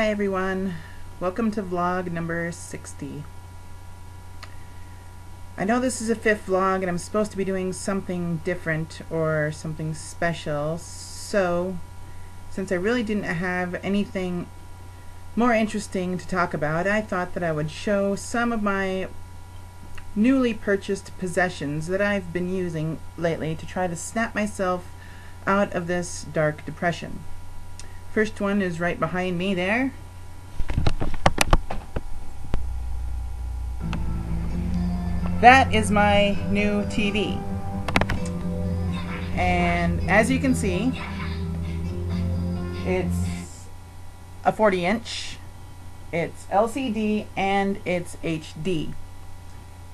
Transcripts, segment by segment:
Hi everyone, welcome to vlog number 60. I know this is a fifth vlog and I'm supposed to be doing something different or something special, so since I really didn't have anything more interesting to talk about, I thought that I would show some of my newly purchased possessions that I've been using lately to try to snap myself out of this dark depression. First one is right behind me there. That is my new TV. And as you can see, it's a 40-inch, it's LCD, and it's HD.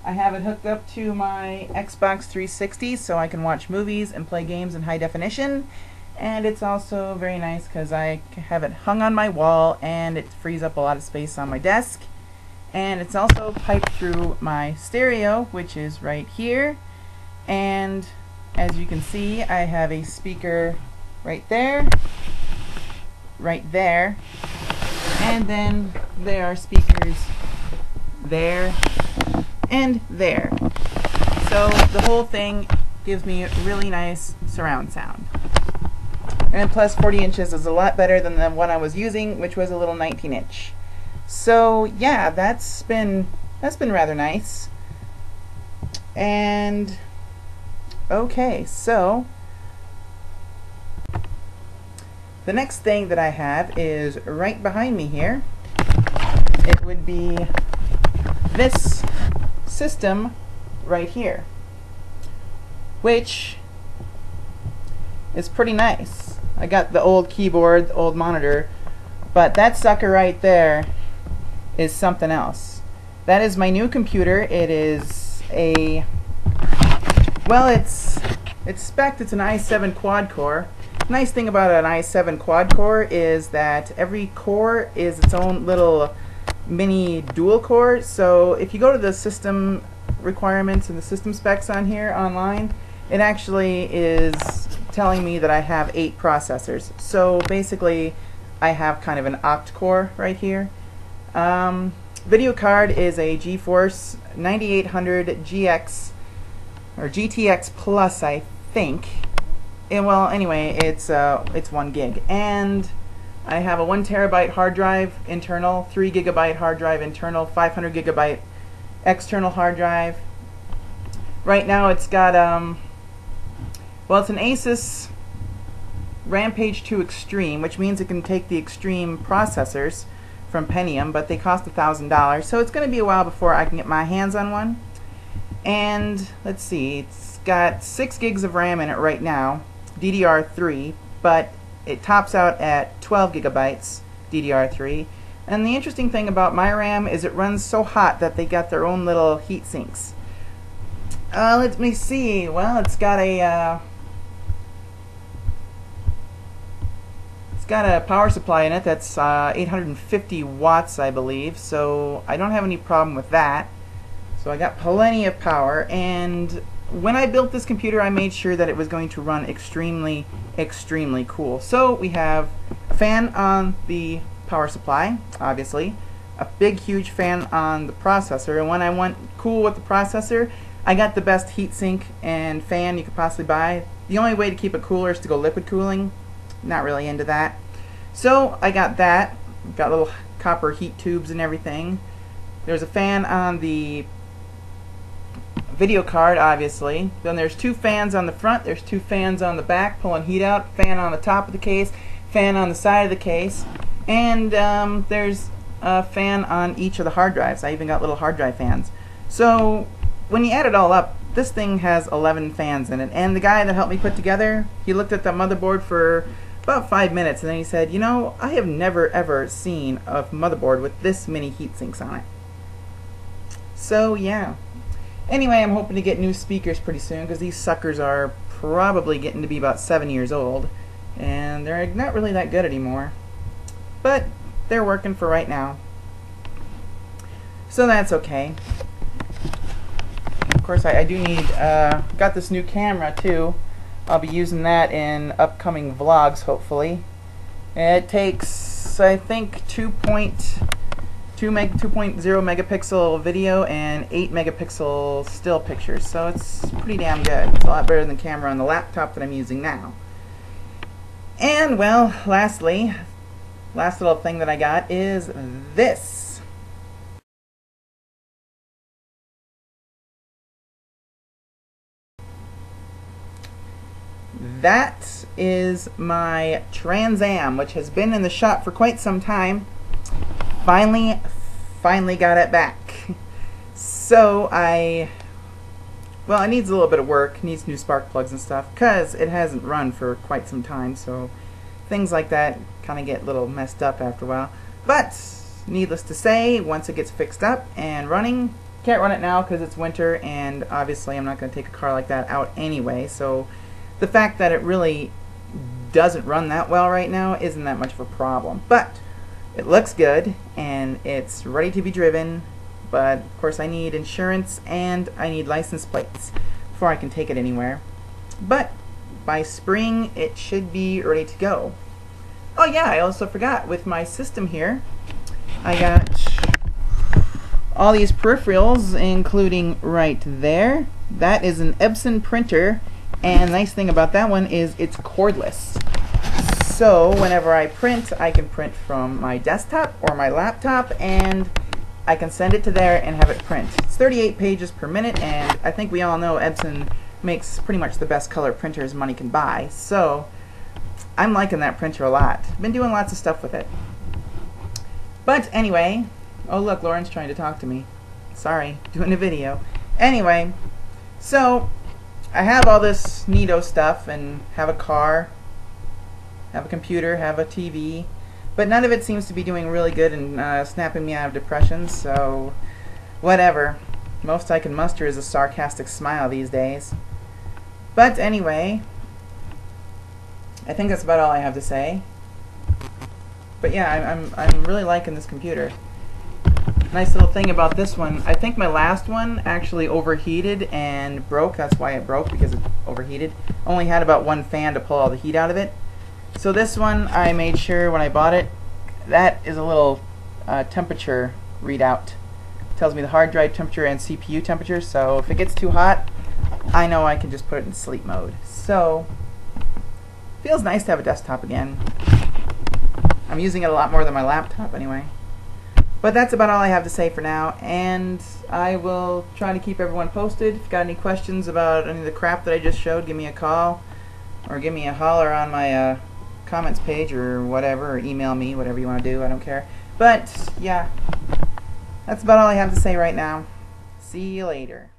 I have it hooked up to my Xbox 360 so I can watch movies and play games in high definition. And it's also very nice because I have it hung on my wall and it frees up a lot of space on my desk. And it's also piped through my stereo, which is right here. And as you can see, I have a speaker right there, and then there are speakers there and there. So the whole thing gives me a really nice surround sound. And plus 40 inches is a lot better than the one I was using, which was a little 19-inch. So yeah, that's been rather nice. And okay, so the next thing that I have is right behind me here. It would be this system right here, which is pretty nice. I got the old keyboard, the old monitor, but that sucker right there is something else. That is my new computer. It is a, well, it's spec'd, it's an i7 quad core. The nice thing about an i7 quad core is that every core is its own little mini dual core. So if you go to the system requirements and the system specs on here online, it actually is telling me that I have 8 processors. So basically I have kind of an octa-core right here. Video card is a GeForce 9800 GX or GTX Plus, I think. And well, anyway, it's 1 gig, and I have a 1 terabyte hard drive internal, 3 gigabyte hard drive internal, 500 gigabyte external hard drive. Right now it's got well, it's an Asus Rampage 2 Extreme, which means it can take the Extreme processors from Pentium, but they cost $1,000, so it's going to be a while before I can get my hands on one. And let's see, it's got 6 gigs of RAM in it right now, DDR3, but it tops out at 12 gigabytes DDR3. And the interesting thing about my RAM is it runs so hot that they got their own little heat sinks. Let me see. Well, it's got a power supply in it that's 850 watts, I believe, so I don't have any problem with that. So I got plenty of power, and when I built this computer I made sure that it was going to run extremely cool. So we have a fan on the power supply, obviously, a big huge fan on the processor, and when I went cool with the processor, I got the best heatsink and fan you could possibly buy. The only way to keep it cooler is to go liquid cooling. Not really into that. So I got that. Got little copper heat tubes and everything. There's a fan on the video card, obviously. Then there's 2 fans on the front. There's 2 fans on the back pulling heat out. Fan on the top of the case. Fan on the side of the case. And there's a fan on each of the hard drives. I even got little hard drive fans. So when you add it all up, this thing has 11 fans in it. And the guy that helped me put together, he looked at the motherboard for about 5 minutes, and then he said, you know, I have never ever seen a motherboard with this many heat sinks on it. So yeah. Anyway, I'm hoping to get new speakers pretty soon because these suckers are probably getting to be about 7 years old, and they're not really that good anymore. But they're working for right now. So that's okay. Of course, I do need, got this new camera too. I'll be using that in upcoming vlogs, hopefully. It takes Flux, I think 2.0 megapixel video and 8 megapixel still pictures, so it's pretty damn good. It's a lot better than the camera on the laptop that I'm using now. And well, lastly, last little thing that I got is this. That is my Trans Am, which has been in the shop for quite some time. Finally got it back. So it needs a little bit of work, needs new spark plugs and stuff, because it hasn't run for quite some time, so things like that kind of get a little messed up after a while. But needless to say, once it gets fixed up and running, can't run it now because it's winter, and obviously I'm not going to take a car like that out anyway, so the fact that it really doesn't run that well right now isn't that much of a problem. But it looks good and it's ready to be driven, but of course I need insurance and I need license plates before I can take it anywhere. But by spring it should be ready to go. Oh yeah, I also forgot, with my system here I got all these peripherals, including right there. That is an Epson printer. And the nice thing about that one is it's cordless. So whenever I print, I can print from my desktop or my laptop, and I can send it to there and have it print. It's 38 pages per minute, and I think we all know Epson makes pretty much the best color printers money can buy. So I'm liking that printer a lot. Been doing lots of stuff with it. But anyway, oh look, Lauren's trying to talk to me. Sorry, doing a video. Anyway, so I have all this neato stuff, and have a car, have a computer, have a TV, but none of it seems to be doing really good and snapping me out of depression, so whatever. Most I can muster is a sarcastic smile these days. But anyway, I think that's about all I have to say. But yeah, I'm really liking this computer. Nice little thing about this one, I think my last one actually overheated and broke. That's why it broke, because it overheated. Only had about one fan to pull all the heat out of it. So this one, I made sure when I bought it, that is a little temperature readout. It tells me the hard drive temperature and CPU temperature, so if it gets too hot, I know I can just put it in sleep mode. So, feels nice to have a desktop again. I'm using it a lot more than my laptop anyway. But that's about all I have to say for now, and I will try to keep everyone posted. If you've got any questions about any of the crap that I just showed, give me a call, or give me a holler on my comments page, or whatever, or email me, whatever you want to do, I don't care. But, yeah, that's about all I have to say right now. See you later.